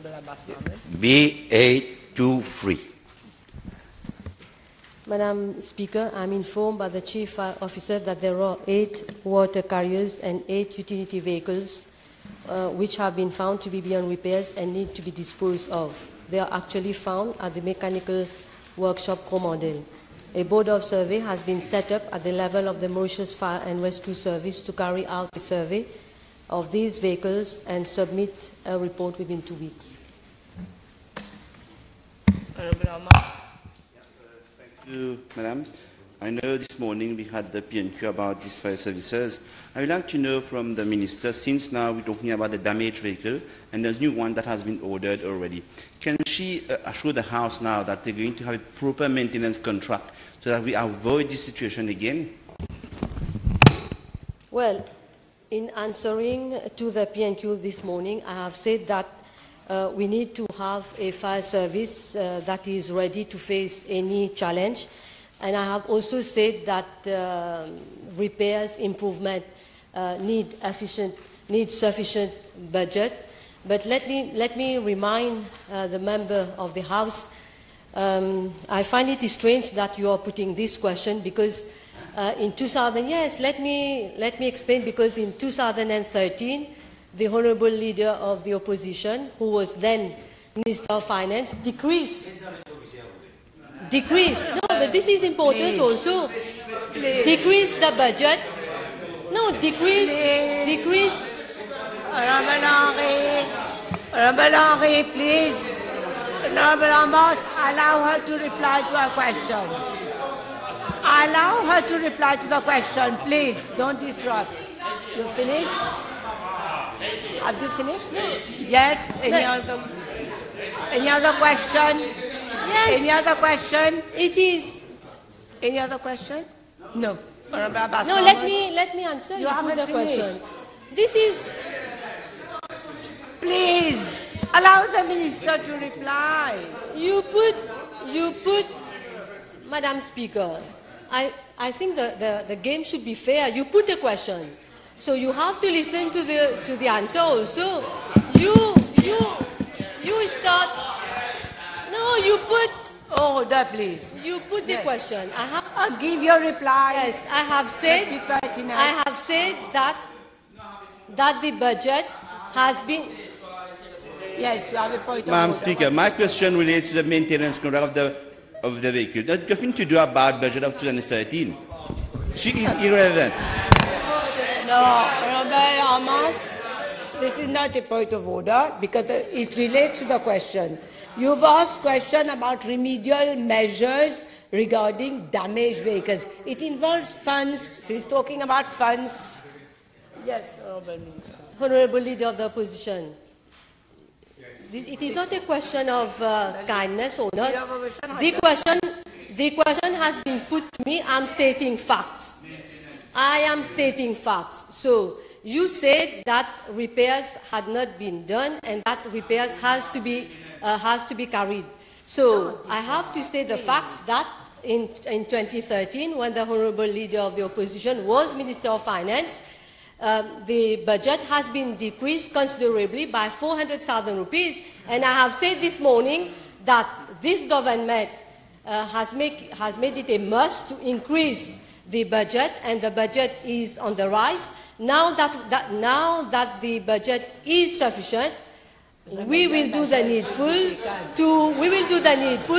B823. Madam Speaker, I'm informed by the Chief Officer that there are 8 water carriers and 8 utility vehicles which have been found to be beyond repairs and need to be disposed of. They are actually found at the mechanical workshop Quand. A board of survey has been set up at the level of the Mauritius Fire and Rescue Service to carry out a survey of these vehicles and submit a report within 2 weeks. Thank you, Madam. I know this morning we had the PNQ about these fire services. I would like to know from the Minister, since now we're talking about the damaged vehicle and the new one that has been ordered already, can she assure the House now that they're going to have a proper maintenance contract so that we avoid this situation again? Well, in answering to the PNQ this morning, I have said that we need to have a fire service that is ready to face any challenge. And I have also said that repairs, improvement need sufficient budget. But let me remind the member of the House, I find it strange that you are putting this question because in 2000, yes, let me explain, because in 2013, the Honorable Leader of the Opposition, who was then Minister of Finance, decreased. No, but this is important also. Decrease the budget. No, decrease. Honorable Henry, please. Honorable Amos, allow her to reply to her question. Allow her to reply to the question, please. Don't disrupt. You finished? Have you finished? No. Yes. Any other question? Yes. Any other question? It is. Any other question? No. No, let me answer. You haven't the finished. question. This is. Please allow the minister to reply. You put, Madam Speaker. I think the game should be fair. You put a question, so you have to listen to the answer also. You start. No, you put. Order, please. You put the question. I'll give your reply. Yes, I have said that the budget has been. Yes, you have a point of order. Madam Speaker, my question relates to the maintenance contract of the vehicle. That's nothing to do about budget of 2013. She is irrelevant. No, Honorable Amos, this is not a point of order because it relates to the question. You've asked question about remedial measures regarding damaged vehicles. It involves funds. She's talking about funds. Yes, Honorable Minister. Honorable Leader of the Opposition. It is not a question of kindness or not. The question has been put to me. I'm stating facts. I am stating facts. So you said that repairs had not been done and that repairs has to be carried. So I have to state the facts that in 2013, when the Honorable Leader of the Opposition was Minister of Finance, the budget has been decreased considerably by 400,000 rupees. And I have said this morning that this government has made it a must to increase the budget, and the budget is on the rise. Now that the budget is sufficient, we will do the needful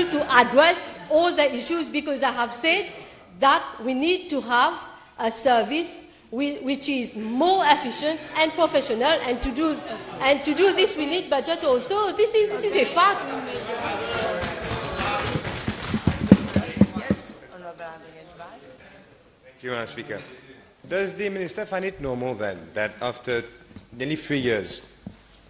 to address all the issues, because I have said that we need to have a service which is more efficient and professional, and to do this we need budget also. This is a fact. Thank you, Madam Speaker. Does the Minister find it normal then that after nearly 3 years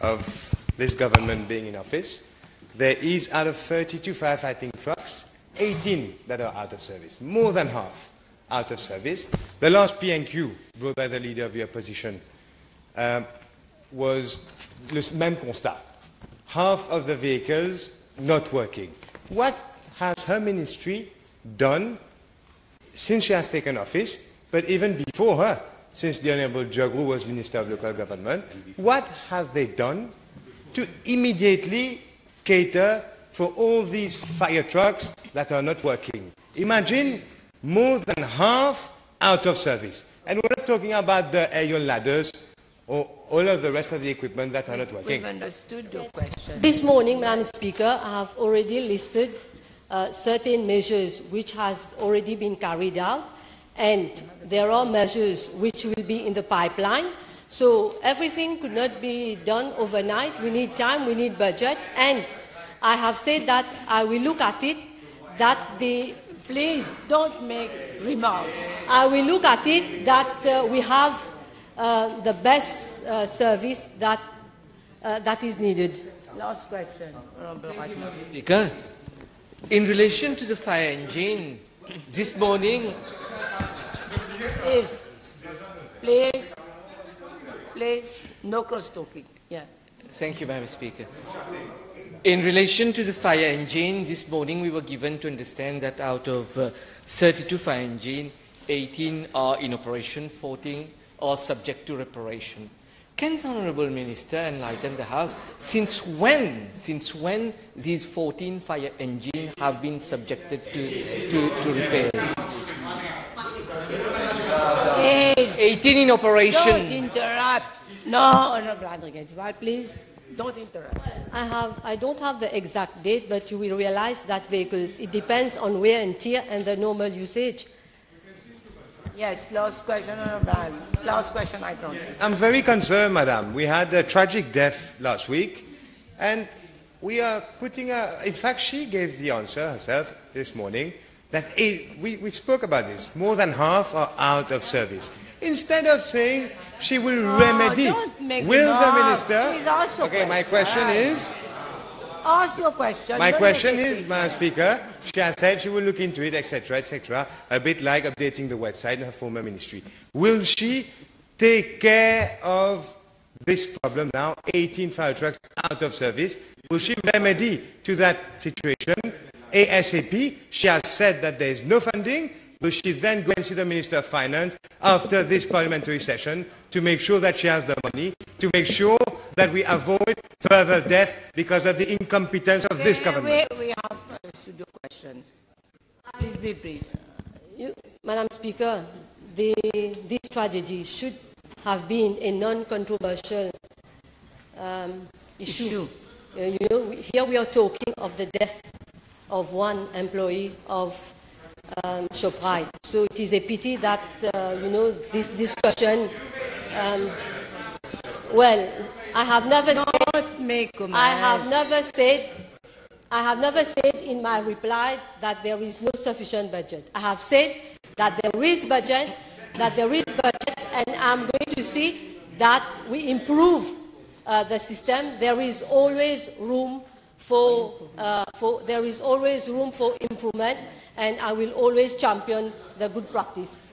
of this government being in office, there is, out of 32 firefighting trucks, 18 that are out of service, more than half out of service? The last PNQ brought by the Leader of the Opposition was le même constat. Half of the vehicles not working. What has her ministry done since she has taken office, but even before her, since the Honorable Jeewa-Daureeawoo was Minister of Local Government? What have they done to immediately cater for all these fire trucks that are not working. Imagine more than half out of service. And we're not talking about the aerial ladders or all of the rest of the equipment that are not working. We've understood your question. This morning, Madam Speaker, I have already listed certain measures which has already been carried out, and there are measures which will be in the pipeline. So everything could not be done overnight. We need time, we need budget, and I have said that I will look at it, that the... Please don't make remarks. I will look at it that we have the best service that is needed. Last question. Speaker, in relation to the fire engine, this morning... Please, no cross-talking. Yeah. Thank you, Madam Speaker. In relation to the fire engine, this morning we were given to understand that out of 32 fire engines, 18 are in operation, 14 are subject to reparation. Can the Honourable Minister enlighten the House since when these 14 fire engines have been subjected to repairs? 18 in operation. Don't interrupt. No, Honourable Duval, please. Don't interrupt. I don't have the exact date, but you will realize that vehicles, it depends on wear and tear and the normal usage. Yes, last question, Honourable. Last question, I promise. I'm very concerned, Madam. We had a tragic death last week, and we are putting in fact, she gave the answer herself this morning, that we spoke about this. More than half are out of service. Instead of saying she will remedy, will the minister... Please ask your question. My question is... Ask your question. My question is, Madam Speaker, she has said she will look into it, etc., a bit like updating the website in her former ministry. Will she take care of this problem now, 18 fire trucks out of service? Will she remedy to that situation ASAP? She has said that there is no funding. Will she then go and see the Minister of Finance after this parliamentary session to make sure that she has the money, to make sure that we avoid further death because of the incompetence of this government? We have understood your question. Please be brief. Madam Speaker, this tragedy should have been a non-controversial issue. Here we are talking of the death of one employee of Shoprite. So it is a pity that, this discussion, I have never said in my reply that there is no sufficient budget. I have said that there is budget, and I'm going to see that we improve the system. There is always room for improvement, and I will always champion the good practice.